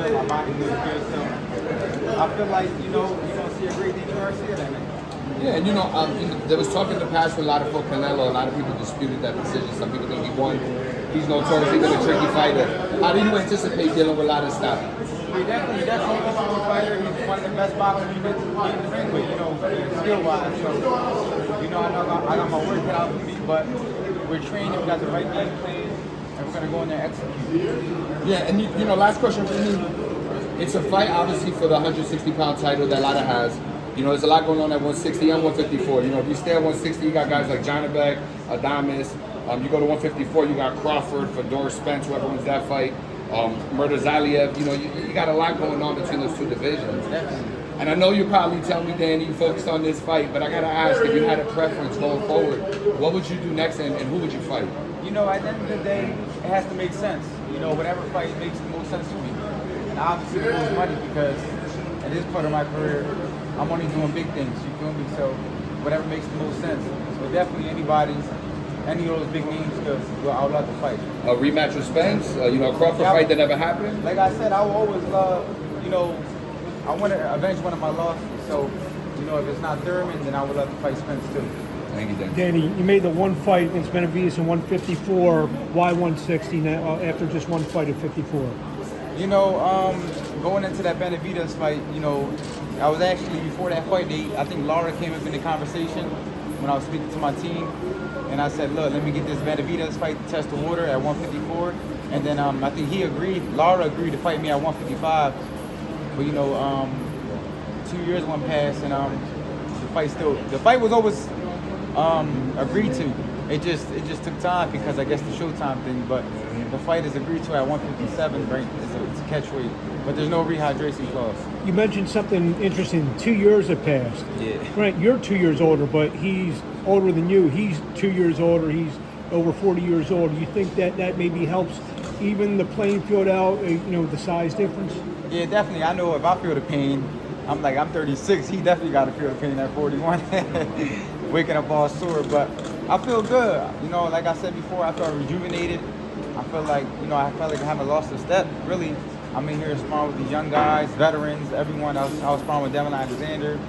good. My body looks good. So I feel like, you know, you're going to see a great Daniel Garcia that night. Yeah, and there was talk in the past with a lot of for Canelo. A lot of people disputed that decision. Some people think he won. He's notoriously been a tricky fighter. How do you anticipate dealing with a lot of stuff? He's definitely a tricky fighter. He's one of the best boxers you get in the ring with, you know, skill-wise. So, you know, I got my work cut out for me, but we're training. We got the right game plan, and we're gonna go in there and execute. Yeah, and you know, last question for me. It's a fight, obviously, for the 160-pound title that Lara has. You know, there's a lot going on at 160 and 154. You know, if you stay at 160, you got guys like Janabek, Adames. You go to 154, you got Crawford, Fedor, Spence, whoever wins that fight. Murder Zaliev. You know, you got a lot going on between those two divisions. And I know you probably tell me, Danny, you focused on this fight, but I got to ask, if you had a preference going forward, what would you do next and who would you fight? You know, at the end of the day, it has to make sense. You know, whatever fight makes the most sense for me. And obviously it was money because at this point of my career, I'm only doing big things, you feel me? So whatever makes the most sense. So definitely any of those big names, I would love to fight. A rematch with Spence? You know, a Crawford fight that never happened? Like I said, I will always love, you know, I want to avenge one of my losses. So, you know, if it's not Thurman, then I would love to fight Spence too. Thank you, Danny, you made the one fight against Benavidez in 154. Why 160 now after just one fight at 54? You know, going into that Benavidez fight, you know, I was actually, before that fight, I think Lara came up in the conversation when I was speaking to my team. And I said, look, let me get this Benavidez fight to test the water at 154. And then I think he agreed, Lara agreed to fight me at 155. But, you know, 2 years went past and the fight was always agreed to. It just took time because I guess the Showtime thing, but the fight is agreed to at 157, right? It's a catchweight, but there's no rehydration clause. You mentioned something interesting. 2 years have passed. Yeah. Right, you're 2 years older, but he's older than you. He's 2 years older. He's over 40 years old. Do you think that maybe helps even the playing field out, you know, the size difference? Yeah, definitely. I know if I feel the pain, I'm 36. He definitely got to feel the pain at 41. Waking up all sore, but I feel good. You know, like I said before, I felt rejuvenated. I feel like, you know, I felt like I haven't lost a step, really. I'm in here sparring with these young guys, veterans, everyone. I was sparring with Devin Alexander.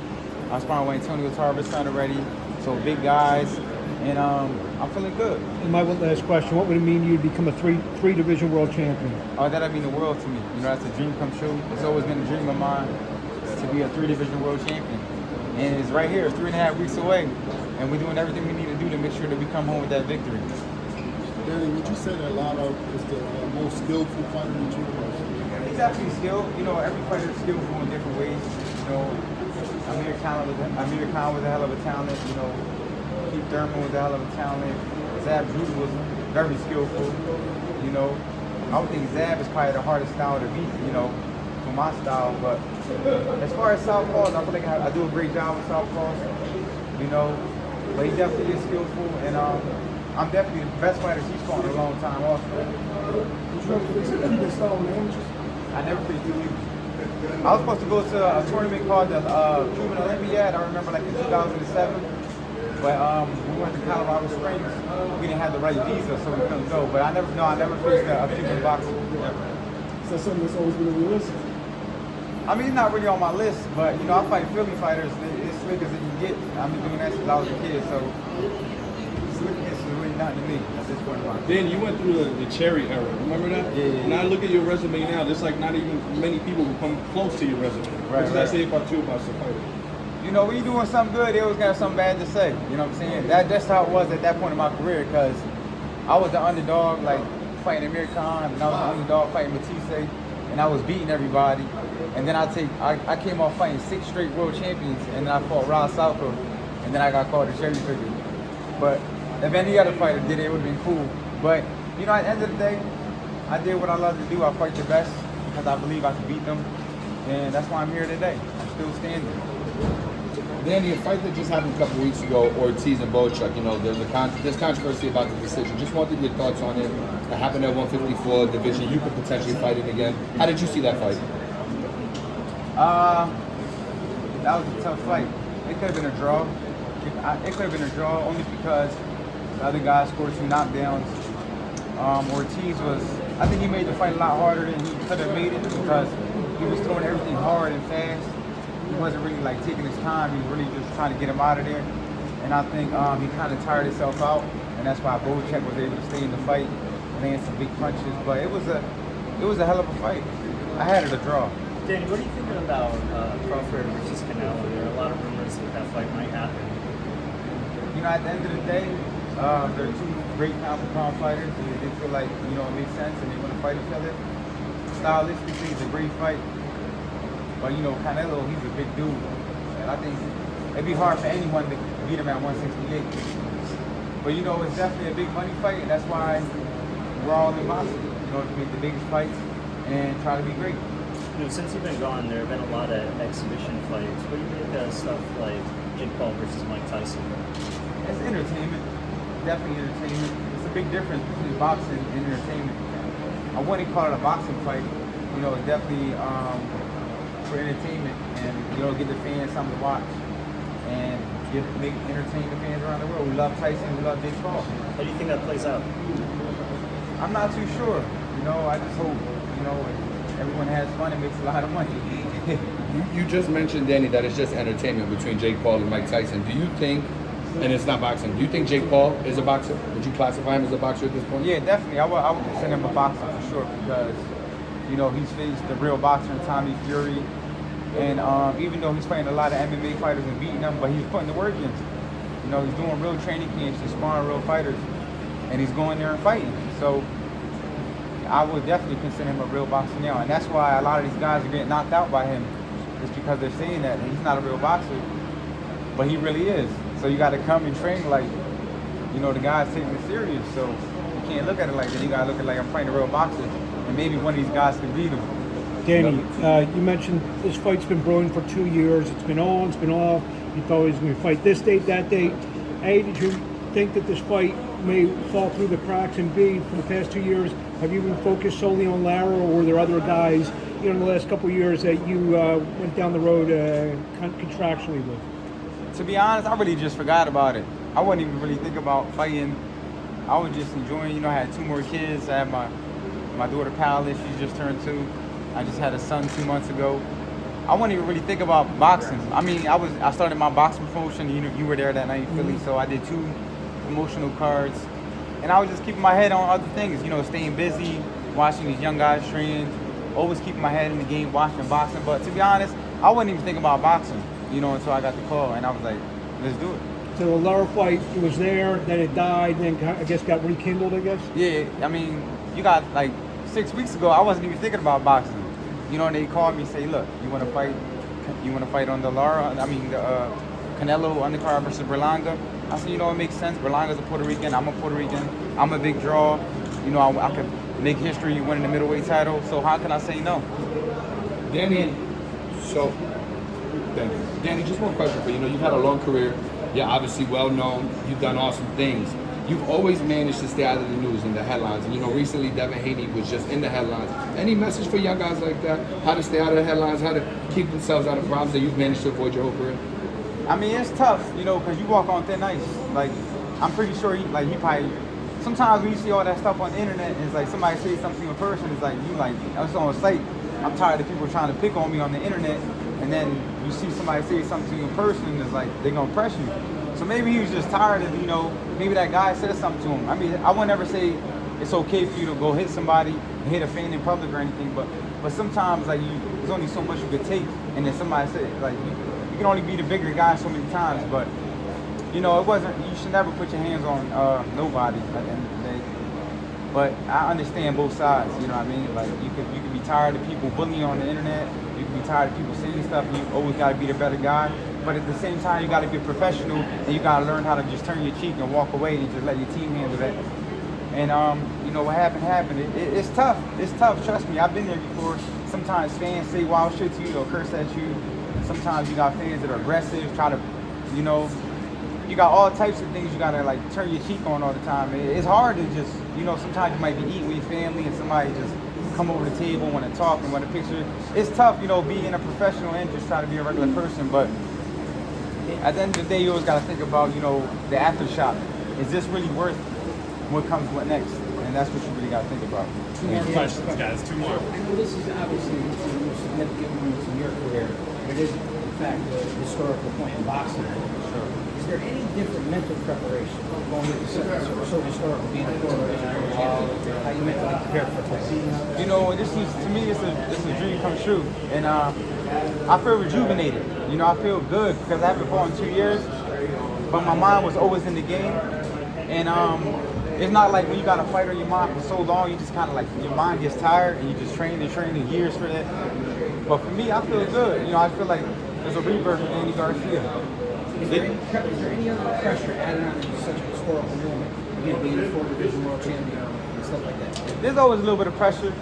I was sparring with Antonio Tarver's son already. So big guys, and I'm feeling good. And my one last question, what would it mean to you to become a three division world champion? Oh, that'd mean the world to me. You know, that's a dream come true. It's always been a dream of mine to be a 3-division world champion. And it's right here, it's 3.5 weeks away. And we're doing everything we need to do to make sure that we come home with that victory. Danny, would you say that Lara is the most skillful fighter in the world? He's actually skilled. You know, every fighter is skillful in different ways. You know, Amir Khan was a hell of a talent. You know, Keith Thurman was a hell of a talent. Zab Judah was very skillful. You know, I would think Zab is probably the hardest style to beat, you know, for my style. But as far as southpaws, I feel like I do a great job with southpaws. You know, but he definitely is skillful, and I'm definitely the best fighter he's fought in a long time also. I never faced illegal. I was supposed to go to a tournament called the Cuban Olympiad. I remember like in 2007. But we went to Colorado Springs. We didn't have the right visa, so we couldn't go. But I never faced a Cuban boxer. Is that something that's always been on your list? I mean, it's not really on my list, but you know, I fight Philly fighters. It's slick as you get. I've been doing that since I was a kid, so slickness is really nothing to me at this point in my life. Dan, you went through the Cherry era. Remember that? Yeah. And I look at your resume now. There's like not even many people who come close to your resume. Right, What does that say about you about some fighters? You know, when you're doing something good, they always got something bad to say. You know what I'm saying? That's how it was at that point in my career, because I was the underdog, like fighting Amir Khan, and I was the underdog fighting Matisse, and I was beating everybody. And then I came off fighting 6 straight world champions, and then I fought Ross Salco, and then I got called a cherry picker. But if any other fighter did it, it would have been cool. But you know, at the end of the day, I did what I love to do. I fight the best because I believe I can beat them, and that's why I'm here today. I'm still standing. Danny, a fight that just happened a couple weeks ago, Ortiz and Bochuk, you know, there's controversy about the decision. Just wanted your thoughts on it. It happened at 154 division. You could potentially fight it again. How did you see that fight? That was a tough fight. It could have been a draw. It could have been a draw only because the other guy scored 2 knockdowns. Ortiz I think he made the fight a lot harder than he could have made it because he was throwing everything hard and fast. He wasn't really like taking his time. He was really just trying to get him out of there. And I think he kind of tired himself out, and that's why Bocek was able to stay in the fight, land some big punches. But it was a hell of a fight. I had it a draw. Danny, what are you thinking about Crawford versus Canelo? There are a lot of rumors that that fight might happen. You know, at the end of the day, they're two great pound-for-pound fighters. They feel like, you know, it makes sense and they want to fight each other. Stylistically, it's a great fight. But, you know, Canelo, he's a big dude. And I think it'd be hard for anyone to beat him at 168. But, you know, it's definitely a big money fight, and that's why we're all in boxing. You know, to make the biggest fights and try to be great. You know, since you've been gone, there have been a lot of exhibition fights. What do you think of stuff like Jake Paul versus Mike Tyson? It's entertainment. Definitely entertainment. It's a big difference between boxing and entertainment. I wouldn't call it a boxing fight. You know, it's definitely for entertainment and, you know, give the fans something to watch and entertain the fans around the world. We love Tyson, we love Jake Paul. How do you think that plays out? I'm not too sure. You know, I just hope, you know, everyone has fun and makes a lot of money. You just mentioned, Danny, that it's just entertainment between Jake Paul and Mike Tyson. Do you think, and it's not boxing, do you think Jake Paul is a boxer? Would you classify him as a boxer at this point? Yeah, definitely. I would consider him a boxer for sure because, you know, he's faced the real boxer in Tommy Fury. And even though he's fighting a lot of MMA fighters and beating them, but he's putting the work in. You know, he's doing real training camps, he's sparring real fighters, and he's going there and fighting. So I would definitely consider him a real boxer now. And that's why a lot of these guys are getting knocked out by him. It's because they're saying that he's not a real boxer, but he really is. So you got to come and train like, you know, the guy's taking it serious. So you can't look at it like that. You got to look at it like I'm fighting a real boxer, and maybe one of these guys can beat him. Danny, you mentioned this fight's been brewing for 2 years. It's been on, it's been off. You thought he was going to fight this date, that date. A, did you think that this fight may fall through the cracks? And B, for the past 2 years, have you been focused solely on Lara, or were there other guys, you know, in the last couple of years that you went down the road contractually with? To be honest, I really just forgot about it. I wouldn't even really think about fighting. I was just enjoying, you know, I had 2 more kids. I had my daughter Palace, she just turned 2. I just had a son 2 months ago. I wouldn't even really think about boxing. I mean, I started my boxing promotion. You were there that night in Philly, so I did 2 promotional cards. And I was just keeping my head on other things, you know, staying busy, watching these young guys train, always keeping my head in the game, watching boxing. But to be honest, I wasn't even thinking about boxing, you know, until I got the call, and I was like, let's do it. So the Lara fight, it was there, then it died, then I guess got rekindled, I guess? Yeah, I mean, you got like 6 weeks ago, I wasn't even thinking about boxing. You know, and they called me and say, look, you want to fight on the Canelo undercard versus Berlanga? I said, you know, it makes sense. Berlanga's a Puerto Rican, I'm a Puerto Rican, I'm a big draw. You know, I could make history winning the middleweight title, so how can I say no? Danny, so, thank you. Danny, just one question for you. You know, you've had a long career. You're obviously well known. You've done awesome things. You've always managed to stay out of the news and the headlines. And, you know, recently Devin Haney was just in the headlines. Any message for young guys like that? How to stay out of the headlines, how to keep themselves out of problems that you've managed to avoid your whole career? I mean, it's tough, you know, because you walk on thin ice. Like, I'm pretty sure he probably, sometimes when you see all that stuff on the internet, and it's like somebody says something in person, it's like, I was on a site, I'm tired of people trying to pick on me on the internet, and then you see somebody say something to you in person, and it's like, they're going to press you. So maybe he was just tired of, you know, maybe that guy said something to him. I mean, I would never say it's okay for you to go hit somebody, hit a fan in public or anything, but sometimes, like, there's only so much you could take, and then somebody said, like, you can only be the bigger guy so many times, but, you know, you should never put your hands on nobody at the end of the day. But I understand both sides, you know what I mean? Like, you could be tired of people bullying on the internet, you can be tired of people saying stuff, and you always got to be the better guy. But at the same time, you got to be a professional, and you got to learn how to just turn your cheek and walk away and just let your team handle that. And, you know, what happened. It's tough. It's tough. Trust me. I've been there before. Sometimes fans say wild shit to you or curse at you. Sometimes you got fans that are aggressive, try to, you know, you got all types of things you got to, like, turn your cheek on all the time. It's hard to just, you know, sometimes you might be eating with your family and somebody just come over the table, want to talk and want a picture. It's tough, you know, being a professional and just trying to be a regular person, but at the end of the day, you always got to think about, you know, the aftershock. Is this really worth what comes next? And that's what you really got to think about. 2 more questions, guys. 2 more. I know this is obviously significant moments in your career, but it is, in fact, a historical point in boxing. Is there any different mental preparation going into something so historical, being a former world champion? How you mentally prepare for fight? You know, this is to me, it's a dream come true, and I feel rejuvenated. You know, I feel good because I haven't fought in 2 years, but my mind was always in the game, and it's not like when you got a fight on your mind for so long, you just kind of like your mind gets tired and you just train in years for that. But for me, I feel good. You know, I feel like there's a rebirth of Andy Garcia. Is there any other pressure added on to such a historical moment? Again, being a former division world champion and stuff like that. There's always a little bit of pressure.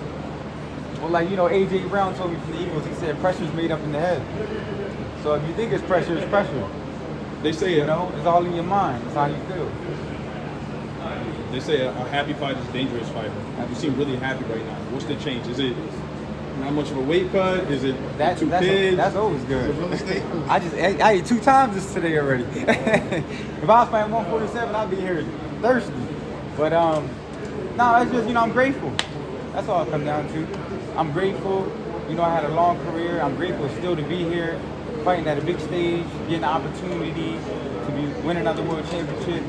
Well, like, you know, AJ Brown told me from the Eagles, he said pressure's made up in the head. So if you think it's pressure, it's pressure. They say You know, it's all in your mind. It's how you feel. They say a happy fighter is a dangerous fighter. You seem really happy right now. What's the change? Is it not much of a weight cut? Is it two kids? That's always good. I ate 2 times this today already. If I was fighting 147, I'd be here thirsty. But no, it's just, you know, I'm grateful. That's all it comes down to. I'm grateful. You know, I had a long career. I'm grateful still to be here, fighting at a big stage, getting the opportunity to be win another world championship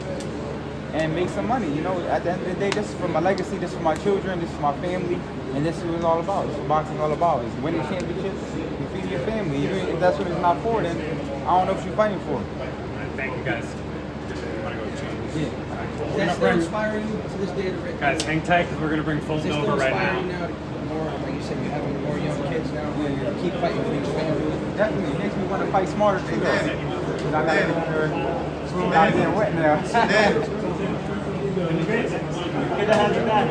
and make some money. You know, at the end of the day, this is for my legacy, this is for my children, this is for my family, and this is what it's all about. This is what boxing is all about. It's winning championships and feeding your family. Even if that's what it's not for, then I don't know what you're fighting for. Thank you, guys. Want to go change? Yeah. Does that still inspire you to this day? Guys, hang tight because we're going to bring Does Fulton it still over right inspire you now. now? More, like you said, you're having more young kids now. Keep fighting for your family. Definitely. It makes me want to fight smarter too, though. Because I got to go there. Swim out there wet now. Good to have you back.